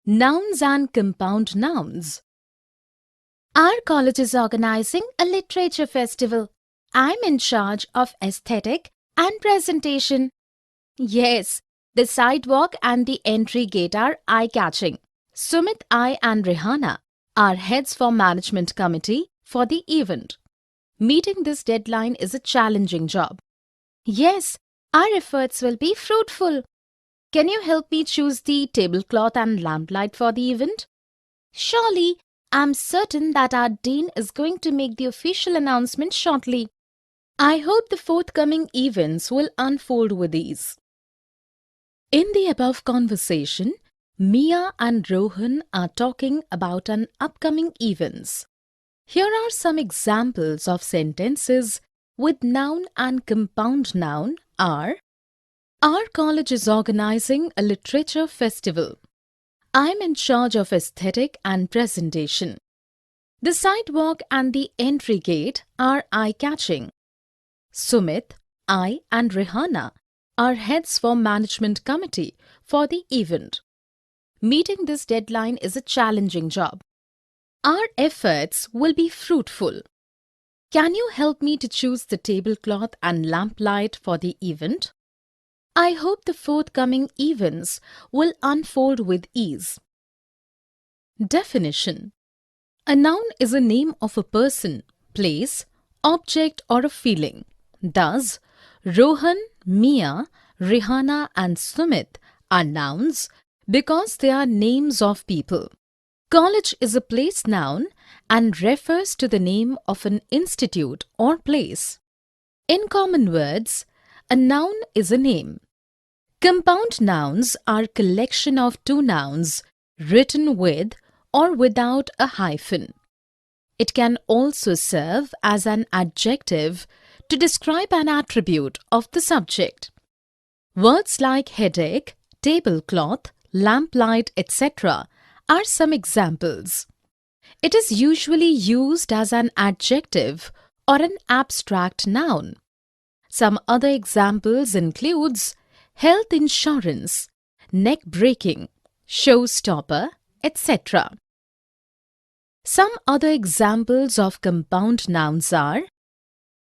Nouns and compound nouns. Our college is organizing a literature festival. I'm in charge of aesthetic and presentation. Yes, the sidewalk and the entry gate are eye-catching. Sumit, I and Rihanna are heads for management committee for the event. Meeting this deadline is a challenging job. Yes, our efforts will be fruitful. Can you help me choose the tablecloth and lamplight for the event? Surely, I'm certain that our dean is going to make the official announcement shortly. I hope the forthcoming events will unfold with ease. In the above conversation, Mia and Rohan are talking about an upcoming events. Here are some examples of sentences with noun and compound noun are: Our college is organizing a literature festival. I'm in charge of aesthetic and presentation. The sidewalk and the entry gate are eye-catching. Sumit, I and Rihanna are heads for management committee for the event. Meeting this deadline is a challenging job. Our efforts will be fruitful. Can you help me to choose the tablecloth and lamplight for the event? I hope the forthcoming events will unfold with ease. Definition: a noun is a name of a person, place, object or a feeling. Thus, Rohan, Mia, Rihanna and Sumit are nouns because they are names of people. College is a place noun and refers to the name of an institute or place. In common words, a noun is a name. Compound nouns are collection of two nouns written with or without a hyphen. It can also serve as an adjective to describe an attribute of the subject. Words like headache, tablecloth, lamplight, etc. are some examples. It is usually used as an adjective or an abstract noun. Some other examples includes health insurance, neck breaking, showstopper, etc. Some other examples of compound nouns are: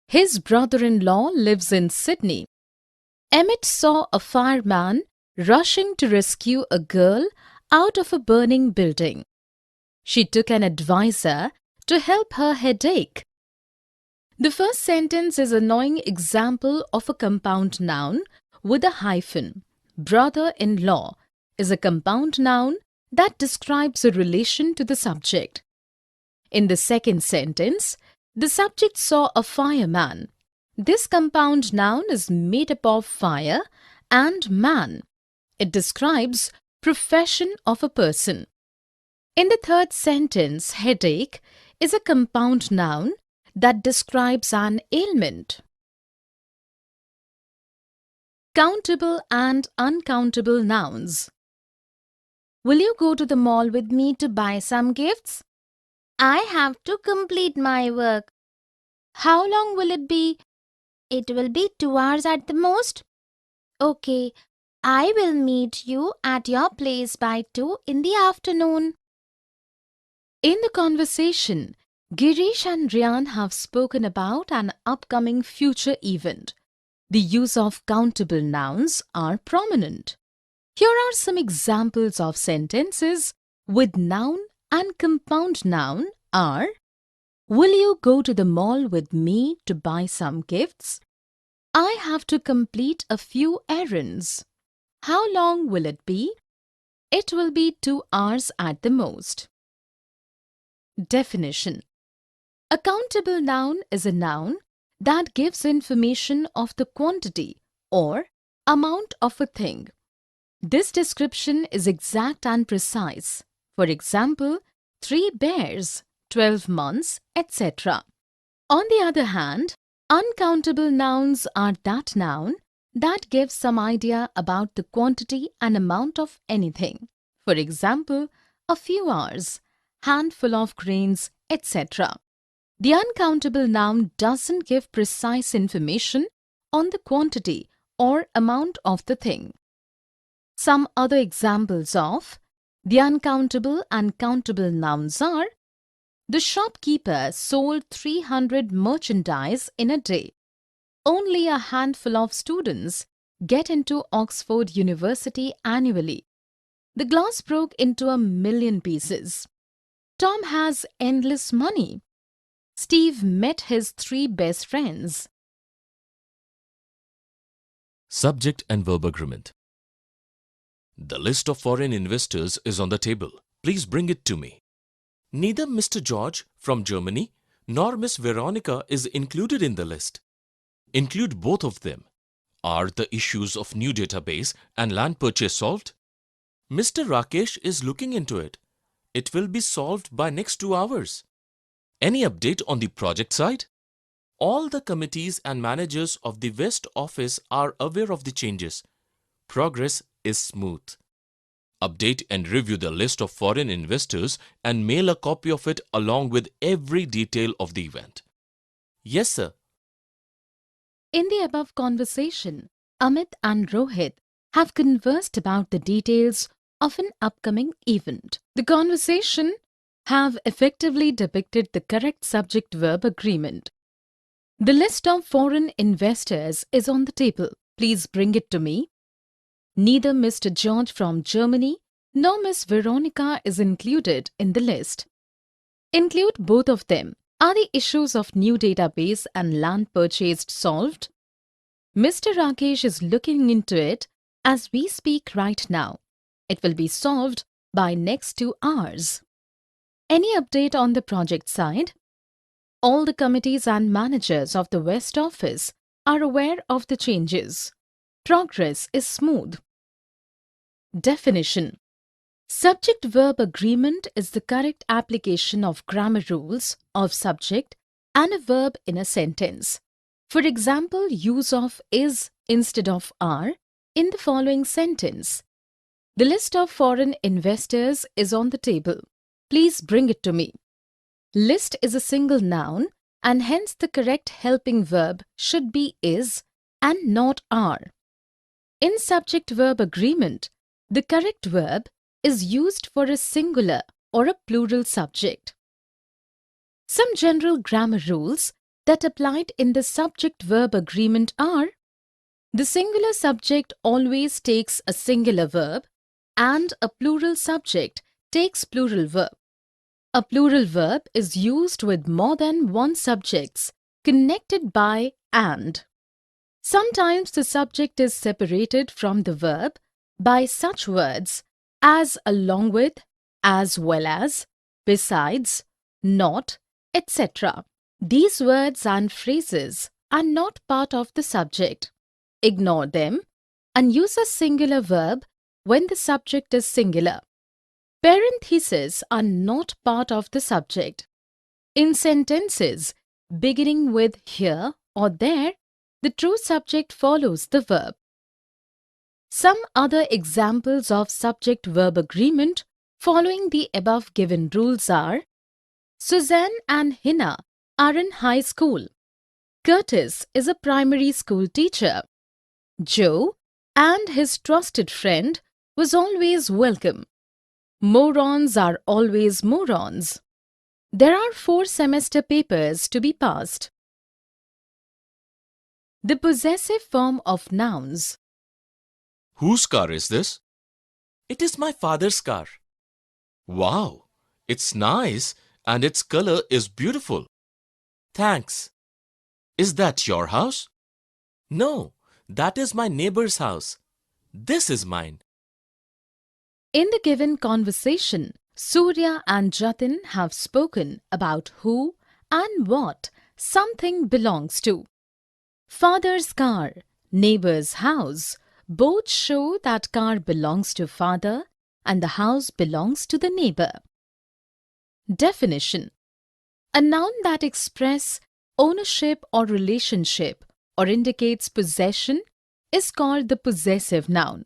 his brother-in-law lives in Sydney. Emmett saw a fireman rushing to rescue a girl out of a burning building. She took an advisor to help her headache. The first sentence is an annoying example of a compound noun with a hyphen. Brother-in-law is a compound noun that describes a relation to the subject. In the second sentence, the subject saw a fireman. This compound noun is made up of fire and man. It describes profession of a person. In the third sentence, headache is a compound noun that describes an ailment. Countable and uncountable nouns. Will you go to the mall with me to buy some gifts? I have to complete my work. How long will it be? It will be 2 hours at the most. Okay, I will meet you at your place by 2 in the afternoon. In the conversation, Girish and Ryan have spoken about an upcoming future event. The use of countable nouns are prominent. Here are some examples of sentences with noun and compound noun are: will you go to the mall with me to buy some gifts? I have to complete a few errands. How long will it be? It will be 2 hours at the most. Definition: a countable noun is a noun that gives information of the quantity or amount of a thing. This description is exact and precise. For example, 3 bears, 12 months, etc. On the other hand, uncountable nouns are that noun that gives some idea about the quantity and amount of anything. For example, a few hours, handful of grains, etc. The uncountable noun doesn't give precise information on the quantity or amount of the thing. Some other examples of: The uncountable and countable nouns are: the shopkeeper sold 300 merchandise in a day. Only a handful of students get into Oxford University annually. The glass broke into 1,000,000 pieces. Tom has endless money. Steve met his 3 best friends. Subject and verb agreement. The list of foreign investors is on the table. Please bring it to me. Neither Mr. George from Germany nor Miss Veronica is included in the list. Include both of them. Are the issues of new database and land purchase solved? Mr. Rakesh is looking into it. It will be solved by next 2 hours. Any update on the project side? All the committees and managers of the West Office are aware of the changes. Progress is smooth. Update and review the list of foreign investors and mail a copy of it along with every detail of the event. Yes, sir. In the above conversation, Amit and Rohit have conversed about the details of an upcoming event. The conversation have effectively depicted the correct subject-verb agreement. The list of foreign investors is on the table. Please bring it to me. Neither Mr. George from Germany nor Miss Veronica is included in the list. Include both of them. Are the issues of new database and land purchased solved? Mr. Rakesh is looking into it as we speak right now. It will be solved by next 2 hours. Any update on the project side? All the committees and managers of the West Office are aware of the changes. Progress is smooth. Definition: subject-verb agreement is the correct application of grammar rules of subject and a verb in a sentence. For example, use of is instead of are in the following sentence. The list of foreign investors is on the table. Please bring it to me. List is a single noun and hence the correct helping verb should be is and not are. In subject-verb agreement, the correct verb is used for a singular or a plural subject. Some general grammar rules that applied in the subject-verb agreement are: the singular subject always takes a singular verb and a plural subject takes plural verb. A plural verb is used with more than one subjects connected by and. Sometimes the subject is separated from the verb by such words as along with, as well as, besides, not, etc. These words and phrases are not part of the subject. Ignore them and use a singular verb when the subject is singular. Parentheses are not part of the subject. In sentences beginning with here or there, the true subject follows the verb. Some other examples of subject-verb agreement following the above given rules are: Suzanne and Hina are in high school. Curtis is a primary school teacher. Joe and his trusted friend was always welcome. Morons are always morons. There are 4 semester papers to be passed. The possessive form of nouns. Whose car is this? It is my father's car. Wow, it's nice and its color is beautiful. Thanks. Is that your house? No, that is my neighbor's house. This is mine. In the given conversation, Surya and Jatin have spoken about who and what something belongs to. Father's car, neighbor's house, both show that car belongs to father and the house belongs to the neighbor. Definition: a noun that expresses ownership or relationship or indicates possession is called the possessive noun.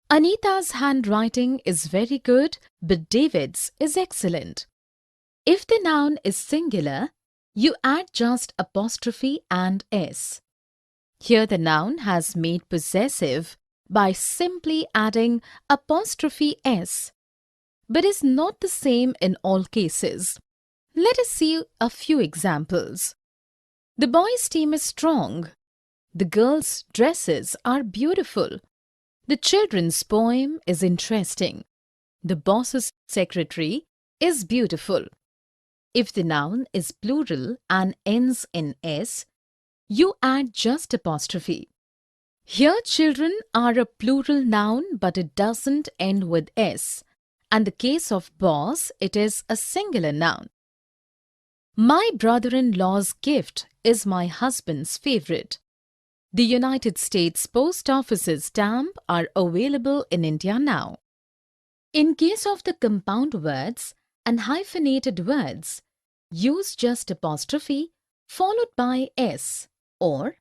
Anita's handwriting is very good, but David's is excellent. If the noun is singular, you add just apostrophe and s. Here the noun has made possessive by simply adding apostrophe s but is not the same in all cases. Let us see a few examples. The boys' team is strong. The girls' dresses are beautiful. The children's poem is interesting. The boss's secretary is beautiful. If the noun is plural and ends in S, you add just apostrophe. Here children are a plural noun but it doesn't end with S. And the case of boss, it is a singular noun. My brother-in-law's gift is my husband's favorite. The United States Post Office's stamp are available in India now. In case of the compound words and hyphenated words, use just apostrophe followed by S or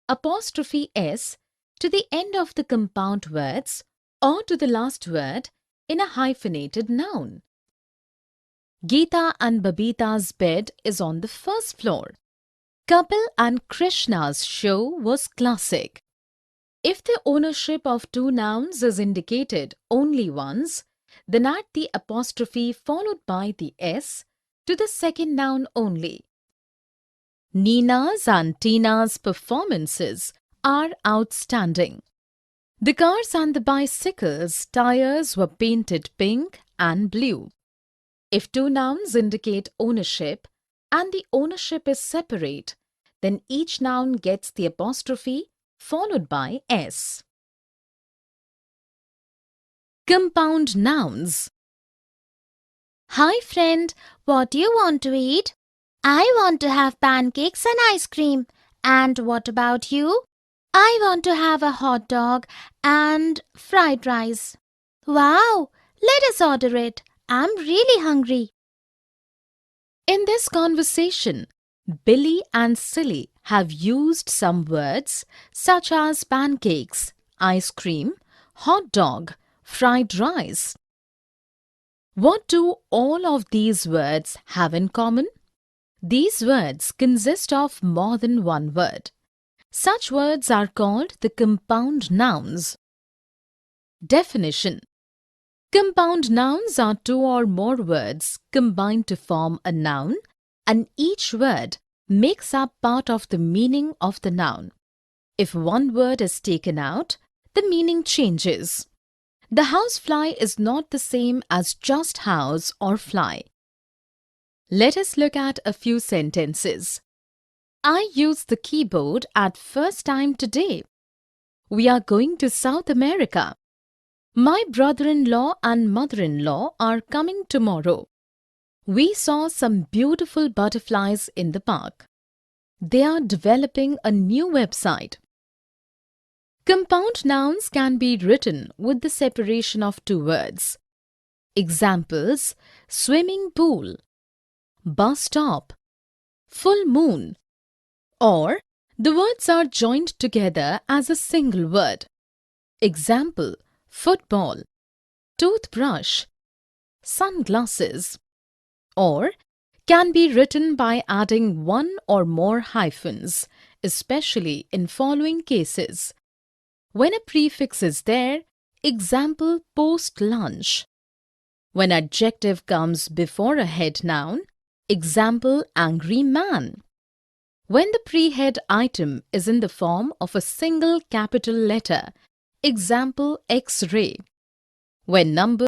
apostrophe S to the end of the compound words or to the last word in a hyphenated noun. Geeta and Babita's bed is on the first floor. Kapil and Krishna's show was classic. If the ownership of two nouns is indicated only once, then add the apostrophe followed by the S to the second noun only. Nina's and Tina's performances are outstanding. The cars and the bicycles' tires were painted pink and blue. If two nouns indicate ownership and the ownership is separate, then each noun gets the apostrophe followed by S. Compound nouns. Hi friend, what do you want to eat? I want to have pancakes and ice cream. And what about you? I want to have a hot dog and fried rice. Wow, let us order it. I'm really hungry. In this conversation, Billy and Silly have used some words such as pancakes, ice cream, hot dog, fried rice. What do all of these words have in common? These words consist of more than one word. Such words are called the compound nouns. Definition: compound nouns are two or more words combined to form a noun, and each word makes up part of the meaning of the noun. If one word is taken out, the meaning changes. The housefly is not the same as just house or fly. Let us look at a few sentences. I used the keyboard at first time today. We are going to South America. My brother-in-law and mother-in-law are coming tomorrow. We saw some beautiful butterflies in the park. They are developing a new website. Compound nouns can be written with the separation of two words. Examples: swimming pool, bus stop, full moon. Or the words are joined together as a single word. Example: football, toothbrush, sunglasses. Or can be written by adding one or more hyphens, especially in following cases. When a prefix is there, example post-lunch. When adjective comes before a head noun, example angry man. When the pre-head item is in the form of a single capital letter, example X-ray. When numbers